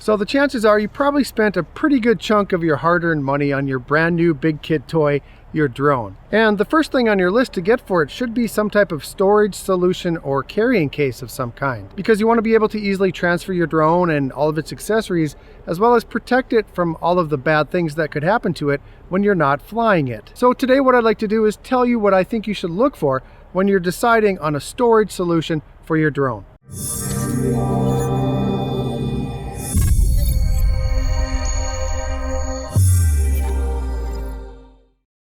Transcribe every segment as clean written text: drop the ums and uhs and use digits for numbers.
So the chances are you probably spent a pretty good chunk of your hard-earned money on your brand new big kid toy, your drone. And the first thing on your list to get for it should be some type of storage solution or carrying case of some kind, because you want to be able to easily transfer your drone and all of its accessories, as well as protect it from all of the bad things that could happen to it when you're not flying it. So today what I'd like to do is tell you what I think you should look for when you're deciding on a storage solution for your drone.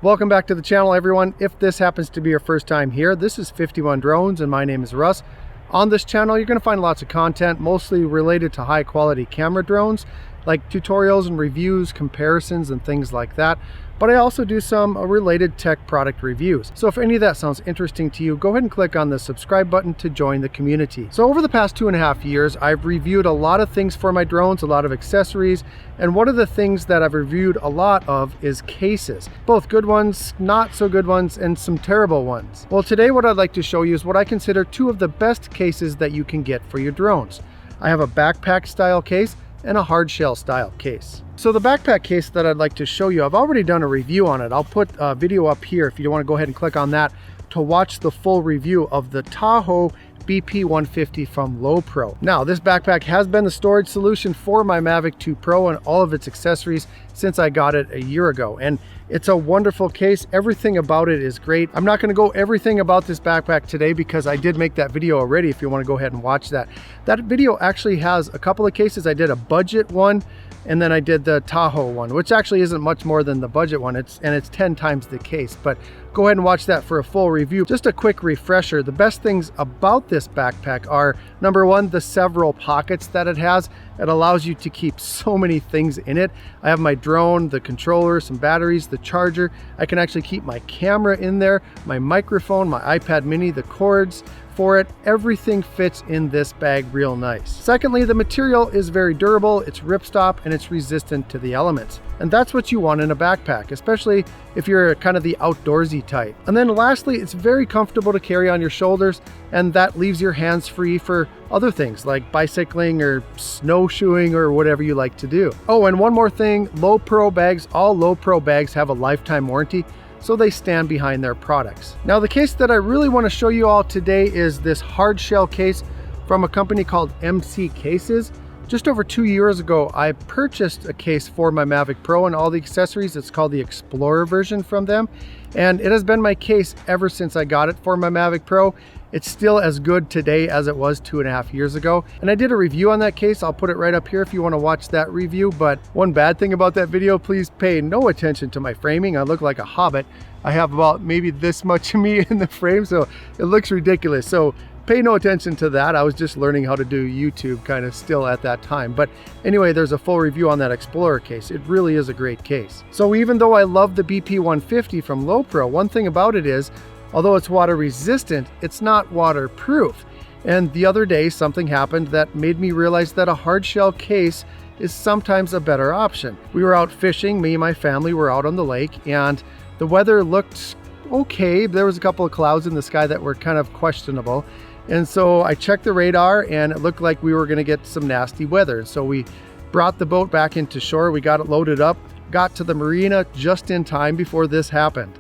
Welcome back to the channel, everyone. If this happens to be your first time here, this is 51 Drones and my name is Russ. On this channel, you're going to find lots of content, mostly related to high quality camera drones, like tutorials and reviews, comparisons, and things like that. But I also do some related tech product reviews. So if any of that sounds interesting to you, go ahead and click on the subscribe button to join the community. So over the past 2.5 years, I've reviewed a lot of things for my drones, a lot of accessories. And one of the things that I've reviewed a lot of is cases, both good ones, not so good ones, and some terrible ones. Well, today what I'd like to show you is what I consider two of the best cases that you can get for your drones. I have a backpack style case and a hardshell style case. So the backpack case that I'd like to show you, I've already done a review on it. I'll put a video up here if you want to go ahead and click on that to watch the full review of the Tahoe BP150 from Lowepro. Now, this backpack has been the storage solution for my Mavic 2 Pro and all of its accessories since I got it a year ago. And it's a wonderful case. Everything about it is great. I'm not going to go everything about this backpack today because I did make that video already if you want to go ahead and watch that. That video actually has a couple of cases. I did a budget one, and then I did the Tahoe one, which actually isn't much more than the budget one. It's 10 times the case, but go ahead and watch that for a full review. Just a quick refresher. The best things about this backpack are, number one, the several pockets that it has. It allows you to keep so many things in it. I have my drone, the controller, some batteries, the charger. I can actually keep my camera in there, my microphone, my iPad mini, the cords for it. Everything fits in this bag real nice. Secondly, the material is very durable, it's ripstop, and it's resistant to the elements. And that's what you want in a backpack, especially if you're kind of the outdoorsy type. And then lastly, it's very comfortable to carry on your shoulders, and that leaves your hands free for other things like bicycling or snowshoeing or whatever you like to do. Oh, and one more thing, Lowepro bags, all Lowepro bags have a lifetime warranty, so they stand behind their products. Now, the case that I really want to show you all today is this hardshell case from a company called MC Cases. Just over 2 years ago, I purchased a case for my Mavic Pro and all the accessories. It's called the Explorer version from them. And it has been my case ever since I got it for my Mavic Pro. It's still as good today as it was 2.5 years ago. And I did a review on that case. I'll put it right up here if you want to watch that review. But one bad thing about that video, please pay no attention to my framing. I look like a hobbit. I have about maybe this much of me in the frame, so it looks ridiculous. So pay no attention to that. I was just learning how to do YouTube kind of still at that time. But anyway, there's a full review on that Explorer case. It really is a great case. So even though I love the BP150 from Lowepro, one thing about it is, although it's water resistant, it's not waterproof. And the other day, something happened that made me realize that a hardshell case is sometimes a better option. We were out fishing, me and my family were out on the lake, and the weather looked okay. There was a couple of clouds in the sky that were kind of questionable. And so I checked the radar and it looked like we were gonna get some nasty weather. So we brought the boat back into shore, we got it loaded up, got to the marina just in time before this happened.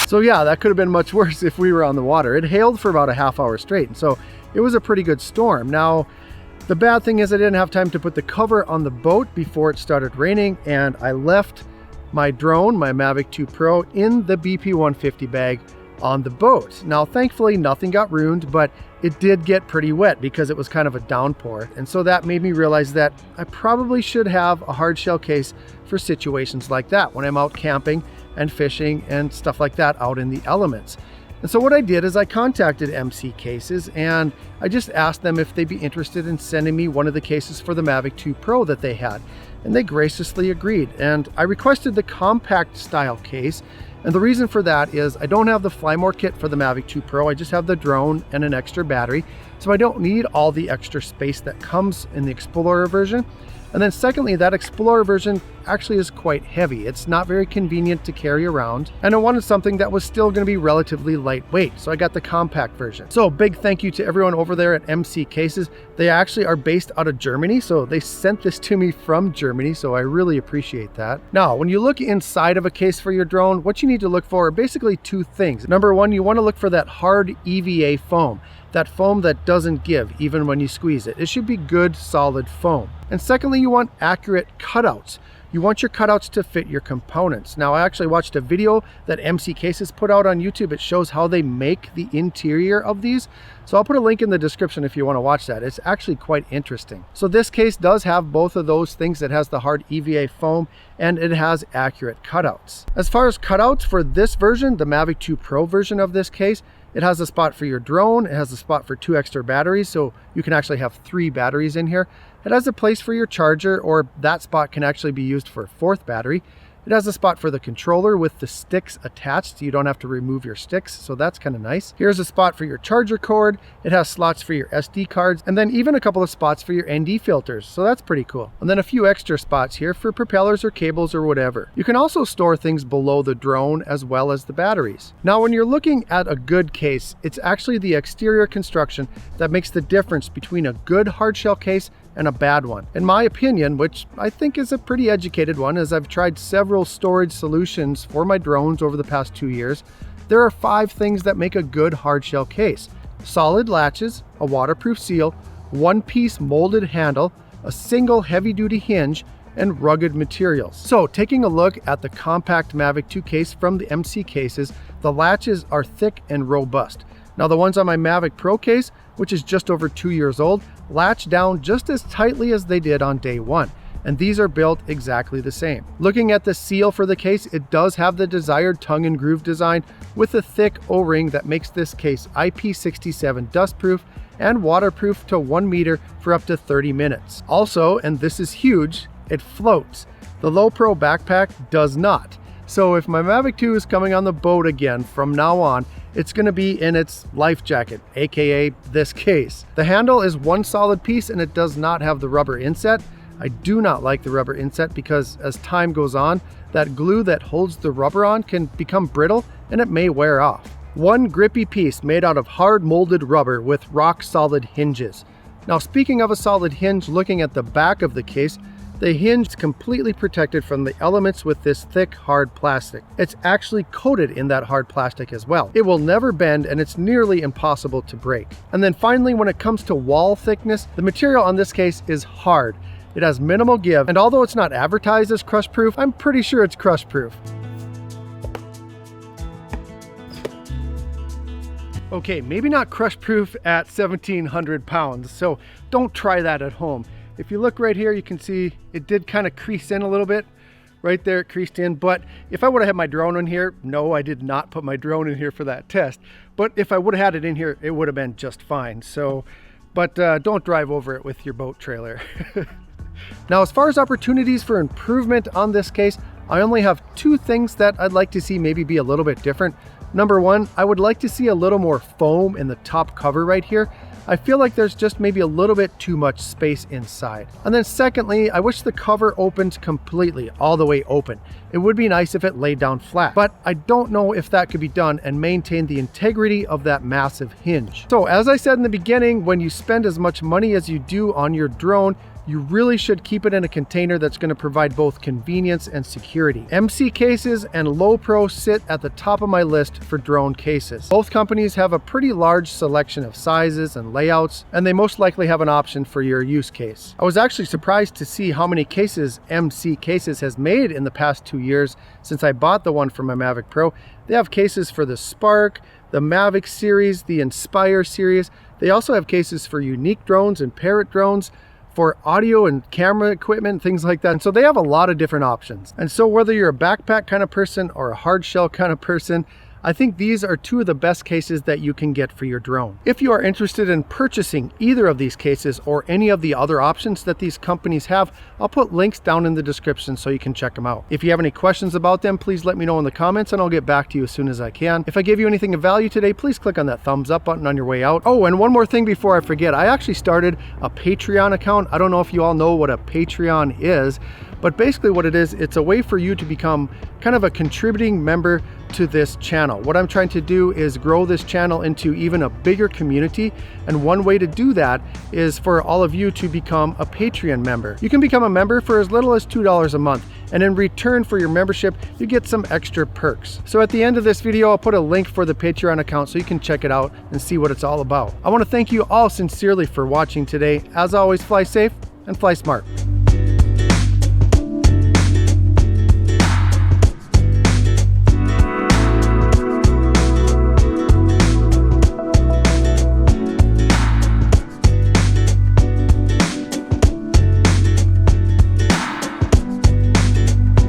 So yeah, that could have been much worse if we were on the water. It hailed for about a half hour straight, and so it was a pretty good storm. Now, the bad thing is I didn't have time to put the cover on the boat before it started raining, and I left my drone, my Mavic 2 Pro, in the BP150 bag on the boat. Now, thankfully, nothing got ruined, but it did get pretty wet because it was kind of a downpour. And so that made me realize that I probably should have a hardshell case for situations like that when I'm out camping and fishing and stuff like that out in the elements. And so what I did is I contacted MC Cases and I just asked them if they'd be interested in sending me one of the cases for the Mavic 2 Pro that they had. And they graciously agreed. And I requested the compact style case. And the reason for that is I don't have the Fly More kit for the Mavic 2 Pro. I just have the drone and an extra battery. So I don't need all the extra space that comes in the Explorer version. And then secondly, that Explorer version actually is quite heavy. It's not very convenient to carry around, and I wanted something that was still going to be relatively lightweight, so I got the compact version. So big thank you to everyone over there at MC Cases. They actually are based out of Germany, so they sent this to me from Germany, so I really appreciate that. Now, when you look inside of a case for your drone, what you need to look for are basically two things. Number one, you want to look for that hard EVA foam. That foam that doesn't give even when you squeeze it. It should be good, solid foam. And secondly, you want accurate cutouts. You want your cutouts to fit your components. Now, I actually watched a video that MC Cases put out on YouTube. It shows how they make the interior of these. So I'll put a link in the description if you want to watch that. It's actually quite interesting. So this case does have both of those things. It has the hard EVA foam and it has accurate cutouts. As far as cutouts for this version, the Mavic 2 Pro version of this case, it has a spot for your drone, it has a spot for 2 extra batteries, so you can actually have 3 batteries in here. It has a place for your charger, or that spot can actually be used for a 4th battery. It has a spot for the controller with the sticks attached, so you don't have to remove your sticks, so that's kind of nice. Here's a spot for your charger cord. It has slots for your SD cards, and then even a couple of spots for your ND filters, so that's pretty cool. And then a few extra spots here for propellers or cables or whatever. You can also store things below the drone as well as the batteries. Now, when you're looking at a good case, it's actually the exterior construction that makes the difference between a good hardshell case and a bad one. In my opinion, which I think is a pretty educated one, as I've tried several storage solutions for my drones over the past 2 years, there are 5 things that make a good hardshell case. Solid latches, a waterproof seal, one-piece molded handle, a single heavy-duty hinge, and rugged materials. So taking a look at the compact Mavic 2 case from the MC Cases, the latches are thick and robust. Now the ones on my Mavic Pro case, which is just over 2 years old, latch down just as tightly as they did on day one. And these are built exactly the same. Looking at the seal for the case, it does have the desired tongue and groove design with a thick O-ring that makes this case IP67 dustproof and waterproof to 1 meter for up to 30 minutes. Also, and this is huge, it floats. The Low Pro backpack does not. So if my Mavic 2 is coming on the boat again from now on, it's going to be in its life jacket, aka this case. The handle is one solid piece and it does not have the rubber inset. I do not like the rubber inset because as time goes on, that glue that holds the rubber on can become brittle and it may wear off. One grippy piece made out of hard molded rubber with rock solid hinges. Now, speaking of a solid hinge, looking at the back of the case, the hinge is completely protected from the elements with this thick, hard plastic. It's actually coated in that hard plastic as well. It will never bend and it's nearly impossible to break. And then finally, when it comes to wall thickness, the material on this case is hard. It has minimal give, and although it's not advertised as crush proof, I'm pretty sure it's crush proof. Okay, maybe not crush proof at 1,700 pounds, so don't try that at home. If you look right here, you can see it did kind of crease in a little bit. Right there, it creased in. But if I would have had my drone in here, no, I did not put my drone in here for that test. But if I would have had it in here, it would have been just fine. So, but don't drive over it with your boat trailer. Now, as far as opportunities for improvement on this case, I only have 2 things that I'd like to see maybe be a little bit different. Number one, I would like to see a little more foam in the top cover right here. I feel like there's just maybe a little bit too much space inside. And then secondly, I wish the cover opened completely, all the way open. It would be nice if it laid down flat, but I don't know if that could be done and maintain the integrity of that massive hinge. So as I said in the beginning, when you spend as much money as you do on your drone, you really should keep it in a container that's going to provide both convenience and security. MC Cases and Low Pro sit at the top of my list for drone cases. Both companies have a pretty large selection of sizes and layouts, and they most likely have an option for your use case. I was actually surprised to see how many cases MC Cases has made in the past 2 years since I bought the one for my Mavic Pro. They have cases for the Spark, the Mavic series, the Inspire series. They also have cases for unique drones and Parrot drones, for audio and camera equipment, things like that. And so they have a lot of different options. And so whether you're a backpack kind of person or a hard shell kind of person, I think these are two of the best cases that you can get for your drone. If you are interested in purchasing either of these cases or any of the other options that these companies have, I'll put links down in the description so you can check them out. If you have any questions about them, please let me know in the comments and I'll get back to you as soon as I can. If I gave you anything of value today, please click on that thumbs up button on your way out. Oh, and one more thing before I forget, I actually started a Patreon account. I don't know if you all know what a Patreon is, but basically what it is, it's a way for you to become kind of a contributing member to this channel. What I'm trying to do is grow this channel into even a bigger community, and one way to do that is for all of you to become a Patreon member. You can become a member for as little as $2 a month, and in return for your membership, you get some extra perks. So at the end of this video, I'll put a link for the Patreon account so you can check it out and see what it's all about. I want to thank you all sincerely for watching today. As always, fly safe and fly smart.